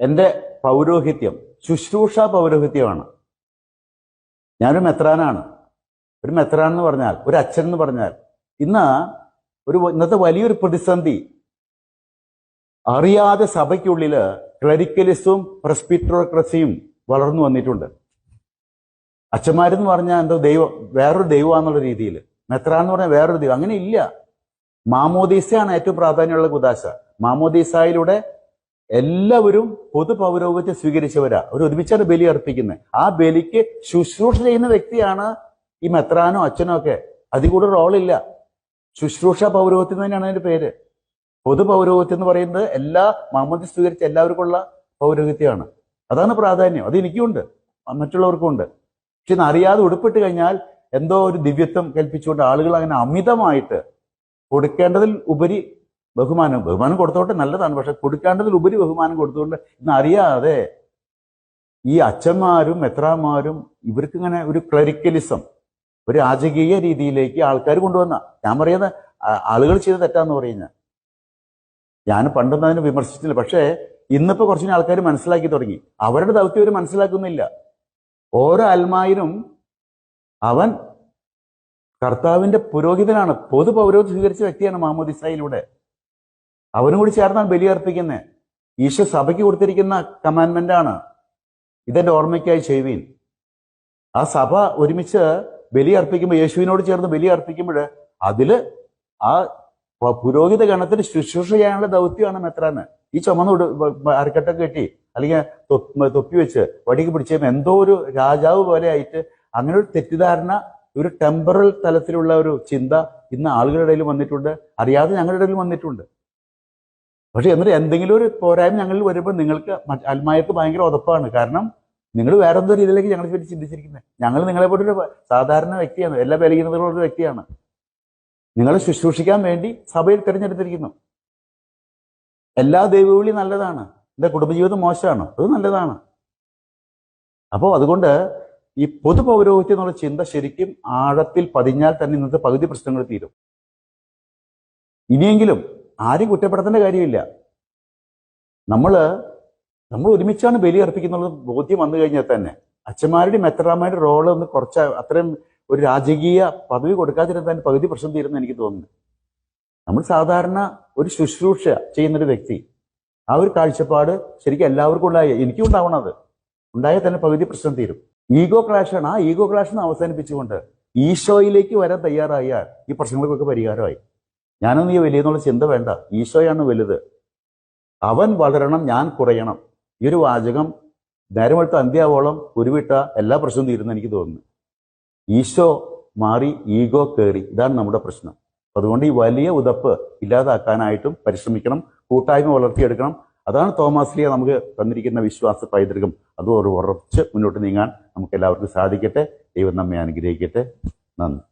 എൻ്റെ പൗരോഹിത്യം ശുശ്രൂഷ പൗരോഹിത്യമാണ്. ഞാനൊരു മെത്രാനാണ്. ഒരു മെത്രാൻ എന്ന് പറഞ്ഞാൽ, ഒരു അച്ഛൻ എന്ന് പറഞ്ഞാൽ, ഇന്നത്തെ വലിയൊരു പ്രതിസന്ധി, അറിയാതെ സഭയ്ക്കുള്ളില് ക്ലറിക്കലിസവും പ്രസ്ബിറ്ററോക്രസിയും വളർന്നു വന്നിട്ടുണ്ട്. അച്ഛന്മാരെന്ന് പറഞ്ഞാൽ എന്തോ വേറൊരു ദൈവമാന്നുള്ള രീതിയിൽ, മെത്രാൻ എന്ന് പറഞ്ഞാൽ വേറൊരു ദൈവം. അങ്ങനെ ഇല്ല. മാമോദീസയാണ് ഏറ്റവും പ്രാധാന്യമുള്ള കുദാശ. മാമോദീസായിലൂടെ എല്ലാവരും പൊതു പൗരോഹിത്യം സ്വീകരിച്ചവരാ. അവർ ഒരുമിച്ചാണ് ബലി അർപ്പിക്കുന്നത്. ആ ബലിക്ക് ശുശ്രൂഷ ചെയ്യുന്ന വ്യക്തിയാണ് ഈ മെത്രാനോ അച്ഛനോ ഒക്കെ. അതിൽ കൂടെ റോളില്ല. ശുശ്രൂഷ പൗരോഹിത്യം തന്നെയാണ് അതിന്റെ പേര്. പൊതു പൗരോഹിത്യം എന്ന് പറയുന്നത് എല്ലാ മാമോദീസ സ്വീകരിച്ച എല്ലാവർക്കുള്ള പൗരോഹിത്യമാണ്. അതാണ് പ്രാധാന്യം. അത് എനിക്കുണ്ട്, മറ്റുള്ളവർക്കും ഉണ്ട്. പക്ഷെ ഇന്ന് അറിയാതെ ഉടുപ്പിട്ട് കഴിഞ്ഞാൽ എന്തോ ഒരു ദിവ്യത്വം കൽപ്പിച്ചുകൊണ്ട് ആളുകൾ അങ്ങനെ അമിതമായിട്ട് കൊടുക്കേണ്ടതിൽ ഉപരി ബഹുമാനം കൊടുത്തോട്ടെ, നല്ലതാണ്. പക്ഷെ കൊടുക്കേണ്ടതിൽ ഉപരി ബഹുമാനം കൊടുത്തുകൊണ്ട് ഇന്ന് അറിയാതെ ഈ അച്ഛന്മാരും മെത്രാന്മാരും ഇവർക്കിങ്ങനെ ഒരു ക്ലറിക്കലിസം, ഒരു രാജകീയ രീതിയിലേക്ക് ആൾക്കാർ കൊണ്ടുവന്ന. ഞാൻ പറയുന്നത് ആളുകൾ ചെയ്ത് തെറ്റാന്ന് പറയുന്നത്. ഞാൻ പണ്ടൊന്നും അതിനെ വിമർശിച്ചില്ല. പക്ഷേ ഇന്നിപ്പോ കുറച്ചിന് ആൾക്കാർ മനസ്സിലാക്കി തുടങ്ങി. അവരുടെ ദൗത്യം അവർ മനസ്സിലാക്കുന്നില്ല. ഓരോ അൽമായിനും അവൻ കർത്താവിന്റെ പുരോഹിതനാണ്. പൊതു പൗരോഹിത്യം സ്വീകരിച്ച വ്യക്തിയാണ് മാമോദിസായിലൂടെ. അവനും കൂടി ചേർന്നാണ് ബലി അർപ്പിക്കുന്നത്. ഈശോ സഭയ്ക്ക് കൊടുത്തിരിക്കുന്ന കമാൻഡ്മെന്റ് ആണ്, ഇതെന്റെ ഓർമ്മയ്ക്കായി ചെയ്യുവീൻ. ആ സഭ ഒരുമിച്ച് ബലി അർപ്പിക്കുമ്പോൾ, യേശുവിനോട് ചേർന്ന് ബലി അർപ്പിക്കുമ്പോൾ അതില് ആ പുരോഹിത ഗണത്തിന് ശുശ്രൂഷ ചെയ്യാനുള്ള ദൗത്യമാണ് മെത്രാന്. ഈ ചുമന്ന് അരക്കെട്ടൊക്കെ കെട്ടി അല്ലെങ്കിൽ തൊപ്പി വെച്ച് വടിക്ക് പിടിച്ച എന്തോ ഒരു രാജാവ് പോലെ ആയിട്ട് അങ്ങനെ ഒരു തെറ്റിദ്ധാരണ, ഒരു ടെമ്പറൽ തലത്തിലുള്ള ഒരു ചിന്ത ഇന്ന് ആളുകളുടെ ഇടയിൽ വന്നിട്ടുണ്ട്. അറിയാതെ ഞങ്ങളുടെ ഇടയിൽ വന്നിട്ടുണ്ട്. പക്ഷെ എന്നിട്ട് എന്തെങ്കിലും ഒരു പോരായ്മ ഞങ്ങളിൽ വരുമ്പോൾ നിങ്ങൾക്ക് അൽമായക്ക് ഭയങ്കര ഉതപ്പാണ്. കാരണം നിങ്ങൾ വേറെ എന്തോ രീതിയിലേക്ക് ഞങ്ങളെ പറ്റി ചിന്തിച്ചിരിക്കുന്നത്. ഞങ്ങൾ നിങ്ങളെ പോലൊരു സാധാരണ വ്യക്തിയാണ്, എല്ലാ ബലഹീനതകളുള്ള ഒരു വ്യക്തിയാണ്. നിങ്ങളെ ശുശ്രൂഷിക്കാൻ വേണ്ടി സഭയിൽ തിരഞ്ഞെടുത്തിരിക്കുന്നു. എല്ലാ ദൈവവിളി നല്ലതാണ്. എന്റെ കുടുംബജീവിതം മോശമാണ്, അത് നല്ലതാണ്. അപ്പോൾ അതുകൊണ്ട് ഈ പൊതു പൗരോഹിത്യം എന്നുള്ള ചിന്ത ശരിക്കും ആഴത്തിൽ പതിഞ്ഞാൽ തന്നെ ഇന്നത്തെ പകുതി പ്രശ്നങ്ങൾ തീരും. ഇനിയെങ്കിലും ആരും കുറ്റപ്പെടുത്തേണ്ട കാര്യമില്ല. നമ്മൾ ഒരുമിച്ചാണ് ബലി അർപ്പിക്കുന്നുള്ളത് ബോധ്യം വന്നു കഴിഞ്ഞാൽ തന്നെ അച്ഛന്മാരുടെയും മെത്രാന്മാരുടെ റോള് ഒന്ന് കുറച്ച് അത്രയും ഒരു രാജകീയ പദവി കൊടുക്കാതിരുന്ന തന്നെ പകുതി പ്രശ്നം തീരുന്ന എനിക്ക് തോന്നുന്നു. നമ്മൾ സാധാരണ ഒരു ശുശ്രൂഷ ചെയ്യുന്നൊരു വ്യക്തി, ആ ഒരു കാഴ്ചപ്പാട് ശരിക്കും എല്ലാവർക്കും എനിക്കും ഉണ്ടാവണം. അത് ഉണ്ടായാൽ തന്നെ പകുതി പ്രശ്നം തീരും. ഈഗോ ക്ലാഷാണ്. ആ ഈഗോ ക്ലാഷിനെ അവസാനിപ്പിച്ചുകൊണ്ട് ഈശോയിലേക്ക് വരാൻ തയ്യാറായാൽ ഈ പ്രശ്നങ്ങൾക്കൊക്കെ പരിഹാരമായി. ഞാനൊന്നും ഈ വലിയെന്നുള്ള ചിന്ത വേണ്ട. ഈശോയാണ് വലുത്. അവൻ വളരണം, ഞാൻ കുറയണം. ഈ ഒരു വാചകം നേരമെടുത്ത അന്ത്യാവോളം ഉരുവിട്ട എല്ലാ പ്രശ്നവും തീരുന്ന എനിക്ക് തോന്നുന്നു. ഈശോ മാറി, ഈഗോ കയറി. ഇതാണ് നമ്മുടെ പ്രശ്നം. അതുകൊണ്ട് ഈ വലിയ ഉതപ്പ് ഇല്ലാതാക്കാനായിട്ടും പരിശ്രമിക്കണം, കൂട്ടായ്മ വളർത്തിയെടുക്കണം. അതാണ് തോമാസ് ലീഹ നമുക്ക് തന്നിരിക്കുന്ന വിശ്വാസ പൈതൃകം. അത് ഉറച്ച് മുന്നോട്ട് നീങ്ങാൻ നമുക്ക് എല്ലാവർക്കും സാധിക്കട്ടെ. ദൈവം നമ്മെ അനുഗ്രഹിക്കട്ടെ. നന്ദി.